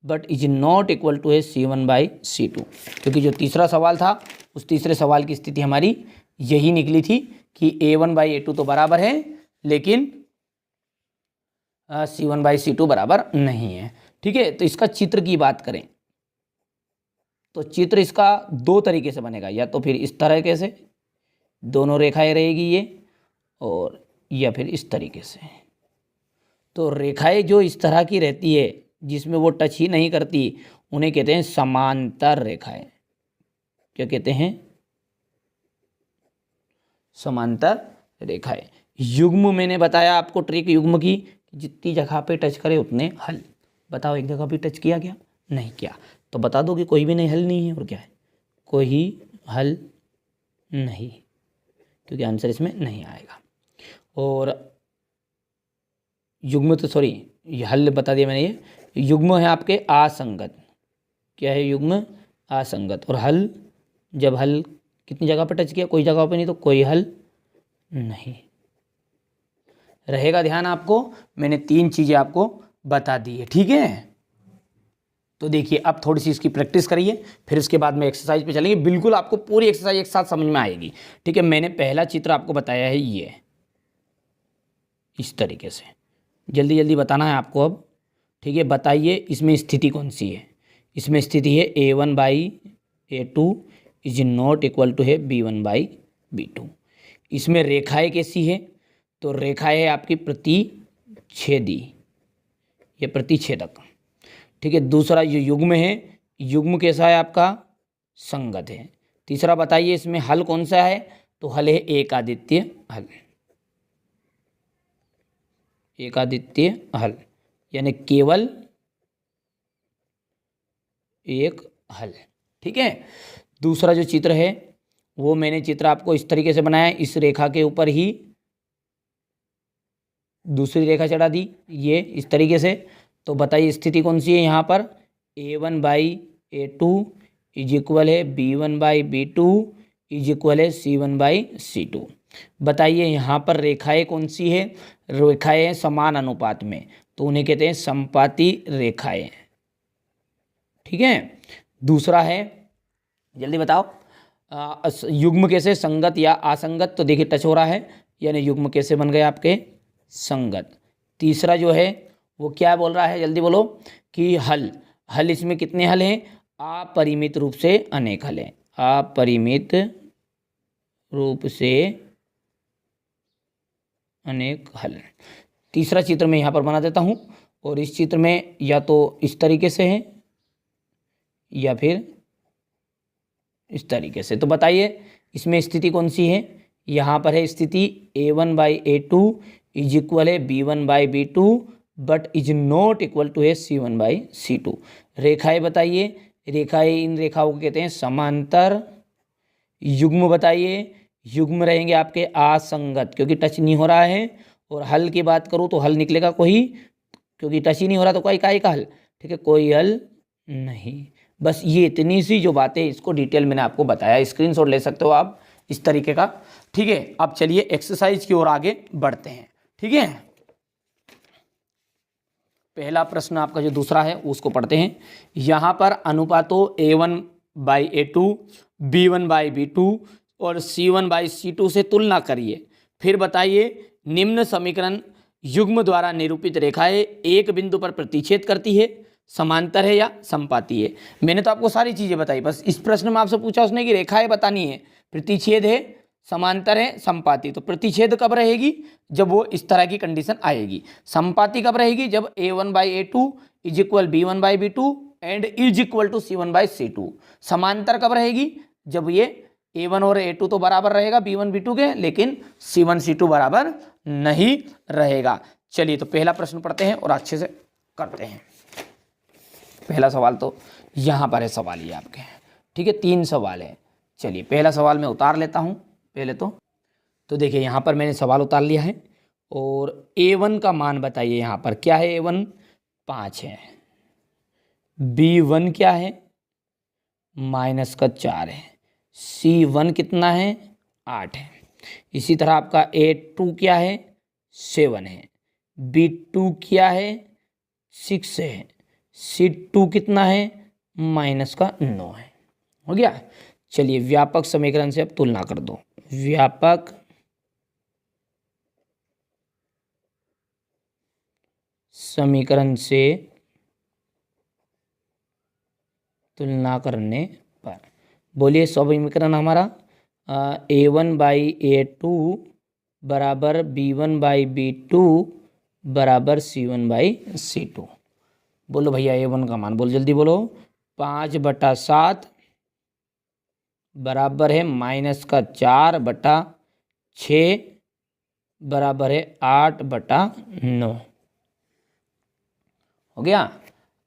but is not equal to है c1/c2, क्योंकि जो तीसरा सवाल था उस तीसरे सवाल की स्थिति हमारी यही निकली थी कि a1/a2 तो बराबर है लेकिन c1/c2 बराबर नहीं है। ठीक है, तो इसका चित्र की बात करें तो चित्र इसका दो तरीके से बनेगा, या तो फिर इस तरीके से दोनों रेखाएं रहेगी ये, और या फिर इस तरीके से। तो रेखाएं जो इस तरह की रहती है जिसमें वो टच ही नहीं करती उन्हें कहते हैं समांतर रेखाएं। क्या कहते हैं, समांतर रेखाएं। युग्म मैंने बताया आपको ट्रिक युग्म की, जितनी जगह पे टच करे उतने हल। बताओ एक जगह भी टच किया क्या, नहीं किया, तो बता दो कि कोई भी नहीं हल नहीं है, और क्या है, कोई हल नहीं, क्योंकि आंसर इसमें नहीं आएगा। और युग्म तो सॉरी ये हल बता दिया मैंने, ये युग्म है आपके असंगत। क्या है युग्म, असंगत। और हल, जब हल कितनी जगह पर टच किया, कोई जगह पे नहीं, तो कोई हल नहीं रहेगा। ध्यान आपको, मैंने तीन चीजें आपको बता दी है। ठीक है, तो देखिए अब थोड़ी सी इसकी प्रैक्टिस करिए, फिर उसके बाद में एक्सरसाइज पे चलेंगे। बिल्कुल आपको पूरी एक्सरसाइज एक साथ समझ में आएगी। ठीक है, मैंने पहला चित्र आपको बताया है ये इस तरीके से, जल्दी जल्दी बताना है आपको अब। ठीक है, बताइए इसमें स्थिति कौन सी है। इसमें स्थिति है a1/a2 is not equal to है b1/b2। इसमें रेखाएं कैसी है, तो रेखाएं है आपकी प्रतिच्छेदी, ये प्रतिच्छेदक। ठीक है, दूसरा जो युग्म है, युग्म कैसा है आपका, संगत है। तीसरा बताइए इसमें हल कौन सा है, तो हल है एकादित्य हल। एकादित्य हल यानी केवल एक हल। ठीक है, दूसरा जो चित्र है वो मैंने चित्र आपको इस तरीके से बनाया है, इस रेखा के ऊपर ही दूसरी रेखा चढ़ा दी, ये इस तरीके से। तो बताइए स्थिति कौन सी है यहाँ पर, a1/a2 इज इक्वल है b1/b2 इज इक्वल है c1/c2। बताइए यहाँ पर रेखाएं कौन सी है, रेखाएं समान अनुपात में, तो उन्हें कहते हैं समपाती रेखाएं। ठीक है, दूसरा है, जल्दी बताओ, युग्म कैसे, संगत या असंगत, तो देखिए टच हो रहा है यानी युग्म कैसे बन गए आपके, संगत। तीसरा जो है वो क्या बोल रहा है, जल्दी बोलो, कि हल। हल इसमें कितने हल हैं, अपरिमित रूप से अनेक हल हैं, अपरिमित रूप से अनेक हल। तीसरा चित्र मैं यहाँ पर बना देता हूँ, और इस चित्र में या तो इस तरीके से है या फिर इस तरीके से। तो बताइए इसमें स्थिति कौन सी है, यहाँ पर है स्थिति a1/a2 इज इक्वल है b1/b2 but is not equal to है c1/c2। रेखाएं बताइए, रेखाएं इन रेखाओं को कहते हैं समांतर। युग्म बताइए, युग्म रहेंगे आपके असंगत, क्योंकि टच नहीं हो रहा है। और हल की बात करूँ तो हल निकलेगा कोई, क्योंकि टच ही नहीं हो रहा तो कोई काहे का हल। ठीक है, कोई हल नहीं। बस ये इतनी सी जो बातें, इसको डिटेल मैंने आपको बताया, स्क्रीनशॉट ले सकते हो आप इस तरीके का। ठीक है, अब चलिए एक्सरसाइज की ओर आगे बढ़ते हैं। ठीक है, पहला प्रश्न आपका जो दूसरा है उसको पढ़ते हैं। यहाँ पर अनुपातों A1/A2, B1/B2 और C1/C2 से तुलना करिए। फिर बताइए निम्न समीकरण युग्म द्वारा निरूपित रेखाएं एक बिंदु पर प्रतिच्छेद करती है, समांतर है या समपाती है। मैंने तो आपको सारी चीजें बताई, बस इस प्रश्न में आपसे पूछा उसने कि रेखाएं बतानी है, प्रतिच्छेद है, समांतर है, समपाती। तो प्रतिच्छेद कब रहेगी? जब वो इस तरह की कंडीशन आएगी। समपाती कब रहेगी? जब A1/A2 is equal B1/B2 and is equal to C1/C2। समांतर कब रहेगी? जब ये A1 और A2 तो बराबर रहेगा B1/B2 के, लेकिन C1/C2 बराबर नहीं रहेगा। चलिए तो पहला प्रश्न पढ़ते हैं और अच्छे से करते हैं। पहला सवाल तो यहाँ पर है, सवाल ये आपके, ठीक है, 3 सवाल है। चलिए पहला सवाल मैं उतार लेता हूँ पहले तो देखिए यहाँ पर मैंने सवाल उतार लिया है और A1 का मान बताइए। यहाँ पर क्या है? A1 5 है, B1 क्या है? -4 है, C1 कितना है? 8 है। इसी तरह आपका A2 क्या है? 7 है, B2 क्या है? 6 है, C2 कितना है? -9 है। हो गया। चलिए व्यापक समीकरण से अब तुलना कर दो। व्यापक समीकरण से तुलना करने पर बोलिए समीकरण हमारा A1/A2 बराबर B1/B2 बराबर C1/C2। बोलो भैया A1 का मान, बोलो जल्दी बोलो। 5/7 बराबर है -4/6 बराबर है 8/9। हो गया।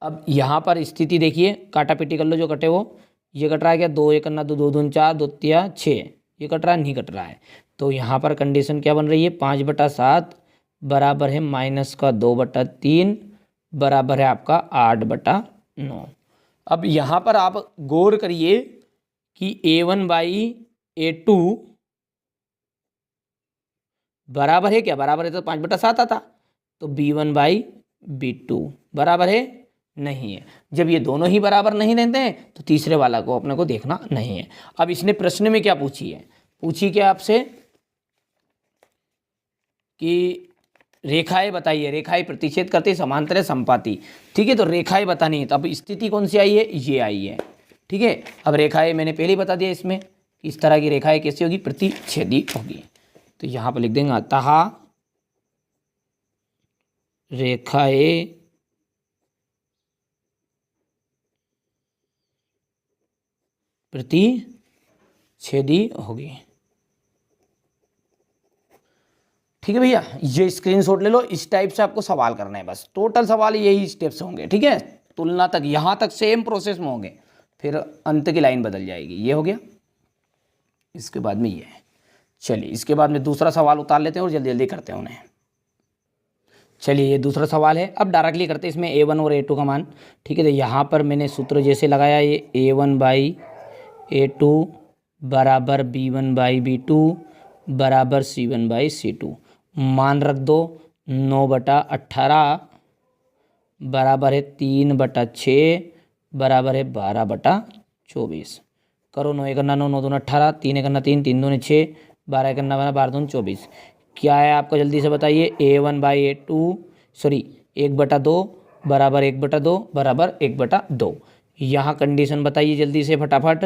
अब यहाँ पर स्थिति देखिए, काटा पीटी कर लो जो कटे वो। ये कट रहा है क्या? 2 1 करना, 2 2 दून 4, 2 3 6। ये कट रहा है? नहीं कट रहा है। तो यहाँ पर कंडीशन क्या बन रही है? 5/7 बराबर है -2/3 बराबर है आपका 8/9। अब यहाँ पर आप गौर करिए कि A1/A2 बराबर है क्या? बराबर है तो 5/7 आता। तो B1/B2 बराबर है? नहीं है। जब ये दोनों ही बराबर नहीं रहते हैं तो तीसरे वाला को अपने को देखना नहीं है। अब इसने प्रश्न में क्या पूछी है? पूछी क्या आपसे कि रेखाएं बताइए, रेखाएं प्रतिच्छेद करते, समांतर है, समपाती। ठीक है, तो रेखाएं बतानी है। तो अब स्थिति कौन सी आई है? ये आई है। ठीक है, अब रेखाएं मैंने पहले ही बता दिया इसमें, इस तरह की रेखाएं कैसी होगी? प्रतिच्छेदी होगी। तो यहाँ पर लिख देंगे अतः रेखाएं प्रतिच्छेदी होगी। ठीक है भैया, ये स्क्रीनशॉट ले लो। इस टाइप से आपको सवाल करना है, बस टोटल सवाल यही स्टेप्स होंगे। ठीक है, तुलना तक यहाँ तक सेम प्रोसेस में होंगे, फिर अंत की लाइन बदल जाएगी। ये हो गया, इसके बाद में ये है। चलिए इसके बाद में दूसरा सवाल उतार लेते हैं और जल्दी जल्दी करते हैं उन्हें। चलिए ये दूसरा सवाल है। अब डायरेक्टली करते हैं इसमें A1 और A2 का मान। ठीक है, तो यहाँ पर मैंने सूत्र जैसे लगाया, ये A1/A2 बराबर B1/B2 बराबर C1/C2। मान रख दो। 9/18 बराबर है 3/6 बराबर है 12/24। करो 9 1 9 9 2 18, 3 1 3 3 2 6, 12 1 12 12 2 24। क्या है आपका? जल्दी से बताइए। A1/A2 सॉरी 1/2 बराबर 1/2 बराबर 1/2। यहाँ कंडीशन बताइए जल्दी से फटाफट।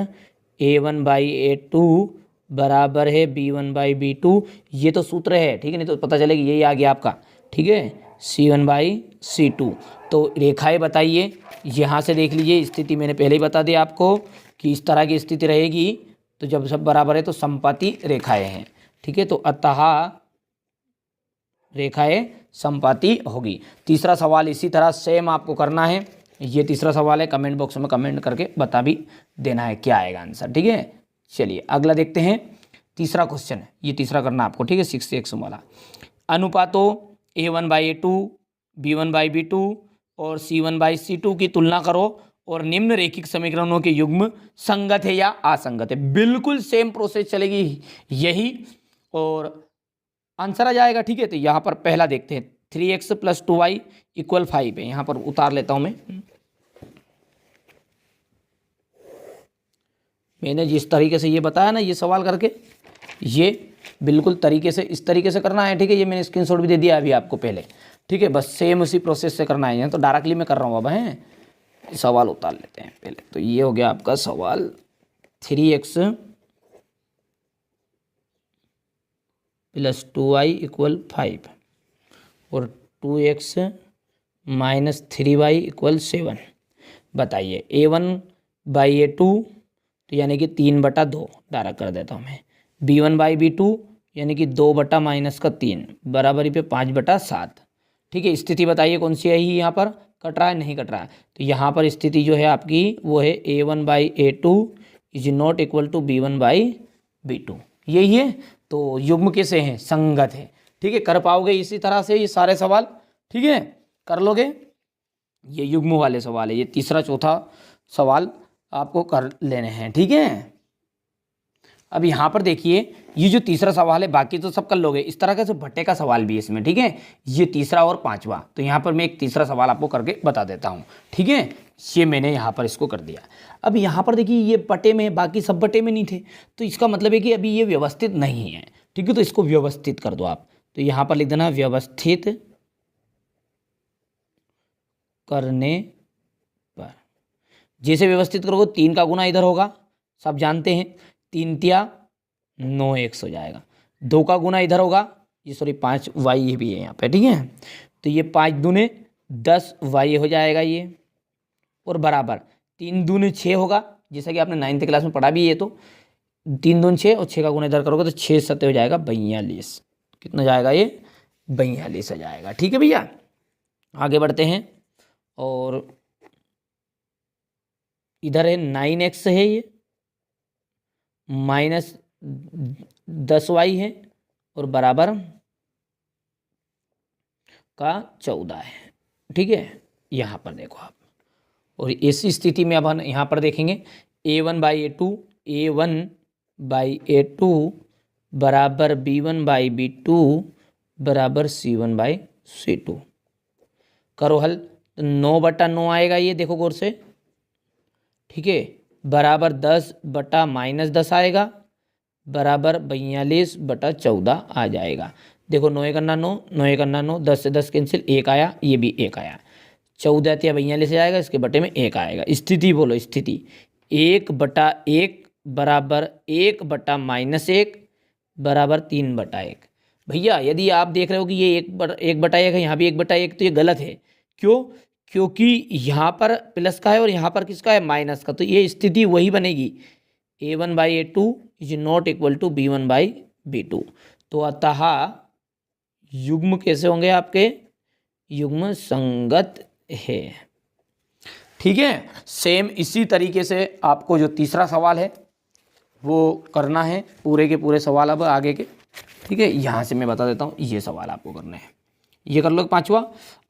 A1/A2 बराबर है B1/B2। ये तो सूत्र है, ठीक है, नहीं तो पता चलेगा यही आ गया आपका। ठीक है, C1/C2। तो रेखाएं बताइए, यहाँ से देख लीजिए। स्थिति मैंने पहले ही बता दिया आपको कि इस तरह की स्थिति रहेगी, तो जब सब बराबर है तो समपाती रेखाएं हैं। ठीक है, तो अतः रेखाएं समपाती होगी। तीसरा सवाल इसी तरह सेम आपको करना है। ये तीसरा सवाल है, कमेंट बॉक्स में कमेंट करके बता भी देना है क्या आएगा आंसर। ठीक है, चलिए अगला देखते हैं। तीसरा क्वेश्चन है, ये तीसरा करना आपको। ठीक है, 6 से 1 वाला। अनुपातों A1/A2, B1/B2 और C1/C2 की तुलना करो और निम्न रेखिक समीकरणों के युग्म संगत है या असंगत है। बिल्कुल सेम प्रोसेस चलेगी यही और आंसर आ जाएगा। ठीक है, तो यहाँ पर पहला देखते हैं, 3x प्लस 2y इक्वल 5 है। यहाँ पर उतार लेता हूँ मैंने जिस तरीके से ये बताया ना, ये सवाल करके, ये बिल्कुल तरीके से इस तरीके से करना है, ठीक है। ये मैंने स्क्रीनशॉट भी दे दिया अभी आपको पहले, ठीक है। बस सेम उसी प्रोसेस से करना है, तो डायरेक्टली मैं कर रहा हूँ अब हैं। सवाल उतार लेते हैं पहले। तो ये हो गया आपका सवाल 3x प्लस 2y इक्वल 5 और 2x माइनस 3y इक्वल 7। बताइए a1/a2 तो यानी कि 3/2 डायरेक्ट कर देता हूँ मैं। b1/b2 यानी कि 2/-3 बराबरी पे 5/7। ठीक है, स्थिति बताइए कौन सी है ही यहाँ पर कट रहा है, नहीं कट रहा है। तो यहाँ पर स्थिति जो है आपकी वो है a1/a2 is not equal to b1/b2, यही है। तो युग्म कैसे हैं, संगत है। ठीक है, कर पाओगे इसी तरह से ये सारे सवाल, ठीक है, कर लोगे। ये युग्म वाले सवाल है, ये तीसरा चौथा सवाल आपको कर लेने हैं, ठीक है। अब यहाँ पर देखिए, ये जो तीसरा सवाल है बाकी तो सब कर लोगे, इस तरह का जो भट्टे का सवाल भी है इसमें, ठीक है। ये तीसरा और पांचवा, तो यहाँ पर मैं एक तीसरा सवाल आपको करके बता देता हूँ, ठीक है। ये मैंने यहाँ पर इसको कर दिया। अब यहाँ पर देखिए ये बटे में, बाकी सब बटे में नहीं थे, तो इसका मतलब है कि अभी ये व्यवस्थित नहीं है, ठीक है। तो इसको व्यवस्थित कर दो आप। तो यहाँ पर लिख देना व्यवस्थित करने पर। जैसे व्यवस्थित करोगे 3 का गुना इधर होगा, सब जानते हैं, 3 × 9x हो जाएगा। 2 का गुना इधर होगा, ये सॉरी 5y ये भी है यहाँ पे, ठीक है। तो ये 5 दूने 10y हो जाएगा ये, और बराबर 3 दूने 6 होगा, जैसा कि आपने 9th क्लास में पढ़ा भी है। तो 3 दूने 6 और 6 का गुना इधर करोगे तो 6 7 हो जाएगा 42। कितना जाएगा ये, 42 हो जाएगा, ठीक है भैया। आगे बढ़ते हैं, और इधर है 9x है, ये माइनस 10y है, और बराबर का 14 है, ठीक है। यहाँ पर देखो आप, और इस स्थिति में अब हम यहाँ पर देखेंगे a1/a2 बराबर b1/b2 बराबर c1/c2। करो हल, तो 9/9 आएगा ये, देखो गौर से, ठीक है, बराबर 10/-10 आएगा, बराबर 42/14 आ जाएगा। देखो 9 × 9, 9 × 9, 10 से 10 कैंसिल, 1 आया, ये भी 1 आया, 14 या 42 से आएगा, इसके बटे में 1 आएगा। स्थिति बोलो, स्थिति 1/1 बराबर 1/-1 बराबर 3/1। भैया यदि आप देख रहे हो कि ये 1/1 है, यहाँ भी 1/1, तो ये गलत है। क्यों? क्योंकि यहाँ पर प्लस का है और यहाँ पर किसका है, माइनस का। तो ये स्थिति वही बनेगी, a1/a2 is not equal to b1/b2। तो अतः युग्म कैसे होंगे आपके, युग्म संगत है, ठीक है। सेम इसी तरीके से आपको जो तीसरा सवाल है वो करना है, पूरे के पूरे सवाल अब आगे के, ठीक है। यहाँ से मैं बता देता हूँ, ये सवाल आपको करना है, ये कर लो पांचवा।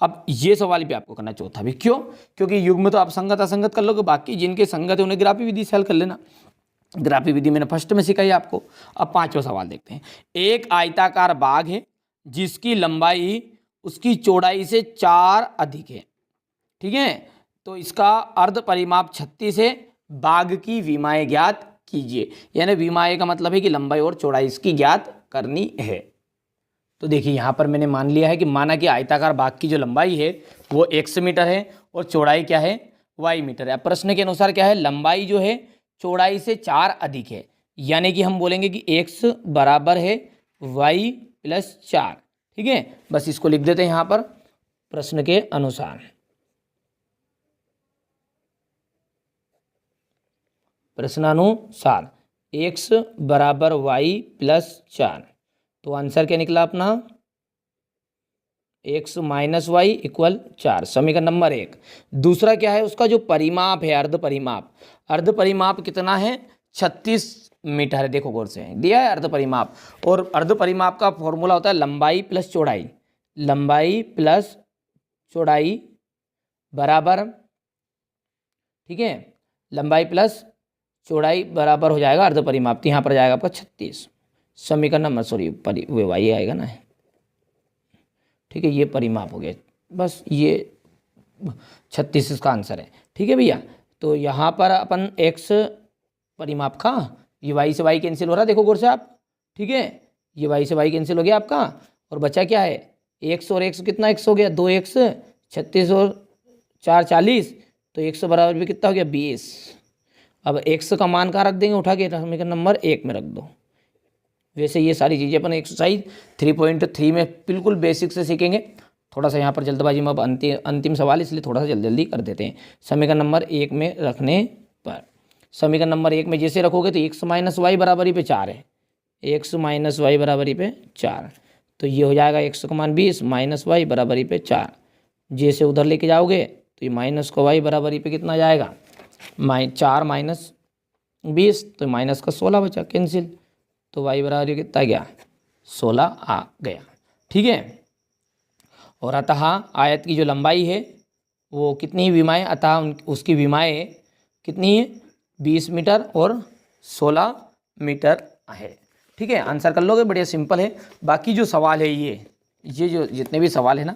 अब ये सवाल भी आपको करना है, चौथा भी। क्यों? क्योंकि युग्म तो आप संगत असंगत कर लोगे, बाकी जिनके संगत है उन्हें ग्राफी विधि से हल कर लेना। ग्राफी विधि मैंने फर्स्ट में सिखाई आपको। अब पांचवा सवाल देखते हैं। एक आयताकार बाग है जिसकी लंबाई उसकी चौड़ाई से 4 अधिक है, ठीक है। तो इसका अर्ध परिमाप 36 है, बाग की विमाएँ ज्ञात कीजिए। यानी विमाएँ का मतलब है कि लंबाई और चौड़ाई इसकी ज्ञात करनी है। तो देखिए यहाँ पर मैंने मान लिया है कि माना कि आयताकार बाग की जो लंबाई है वो x मीटर है और चौड़ाई क्या है, y मीटर है। अब प्रश्न के अनुसार क्या है, लंबाई जो है चौड़ाई से 4 अधिक है, यानी कि हम बोलेंगे कि x बराबर है y + 4, ठीक है। बस इसको लिख देते हैं यहाँ पर प्रश्न के अनुसार। प्रश्नानुसार x बराबर y + 4, तो आंसर क्या निकला अपना, x - y = 4, समीकरण नंबर 1। दूसरा क्या है, उसका जो परिमाप है, अर्ध परिमाप, अर्ध परिमाप कितना है, 36 मीटर है। देखो गौर से दिया है अर्ध परिमाप, और अर्ध परिमाप का फॉर्मूला होता है लंबाई प्लस चौड़ाई, लंबाई प्लस चौड़ाई बराबर, ठीक है, लंबाई प्लस चौड़ाई बराबर हो जाएगा अर्ध परिमाप। तो यहाँ पर जाएगा आपका 36, समीकरण नंबर, सॉरी वाई आएगा ना, ठीक है, ये परिमाप हो गया, बस ये 36 इसका आंसर है। ठीक है भैया, तो यहाँ पर अपन x परिमाप का, ये y से y कैंसिल हो रहा है, देखो गौर से आप। ठीक है, ये y से y कैंसिल हो गया आपका, और बचा क्या है, x और x, कितना x हो गया, 2x, 36 और 4 40, तो 100 बराबर भी कितना हो गया, 20। अब x का मान कहाँ रख देंगे, उठा के समीकरण नंबर 1 में रख दो। वैसे ये सारी चीज़ें अपन एक्सरसाइज 3.3 में बिल्कुल बेसिक से सीखेंगे। थोड़ा सा यहाँ पर जल्दबाजी में अब अंतिम सवाल, इसलिए थोड़ा सा जल्दी जल्दी कर देते हैं। समीकरण नंबर 1 में रखने पर, समीकरण नंबर 1 में जैसे रखोगे तो x माइनस वाई बराबरी पे 4 है, x माइनस वाई बराबरी पे 4, तो ये हो जाएगा x का मान 20 माइनस वाई बराबरी पे 4। जैसे उधर लेके जाओगे तो ये माइनस का y बराबरी पे कितना जाएगा, 4 माइनस 20, तो माइनस का 16 बचा, कैंसिल, तो y बराबर कितना गया, 16 आ गया। ठीक है, और अतः आयत की जो लंबाई है वो कितनी विमाएँ, अतः उसकी विमाएँ कितनी है, 20 मीटर और 16 मीटर है। ठीक है, आंसर कर लोगे, बढ़िया सिंपल है। बाकी जो सवाल है ये जो जितने भी सवाल है ना,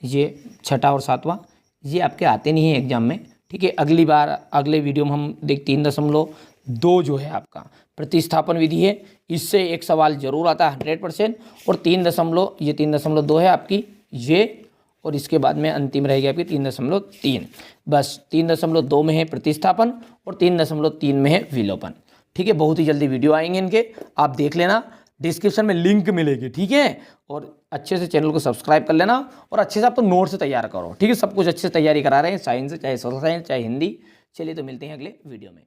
ये छठा और सातवां, ये आपके आते नहीं है एग्जाम में। ठीक है, अगली बार अगले वीडियो में हम 3.2 जो है आपका प्रतिस्थापन विधि है, इससे एक सवाल जरूर आता है 100%। और 3.2 है आपकी ये, और इसके बाद में अंतिम रहेगी आपकी 3.3। बस 3.2 में है प्रतिस्थापन और 3.3 में है विलोपन। ठीक है, बहुत ही जल्दी वीडियो आएंगे इनके, आप देख लेना, डिस्क्रिप्शन में लिंक मिलेगी। ठीक है, और अच्छे से चैनल को सब्सक्राइब कर लेना, और अच्छे से आप तो नोट्स तैयार करो। ठीक है, सब कुछ अच्छे से तैयारी करा रहे हैं, साइंस चाहे सोशल साइंस चाहे हिंदी। चलिए तो मिलते हैं अगले वीडियो में।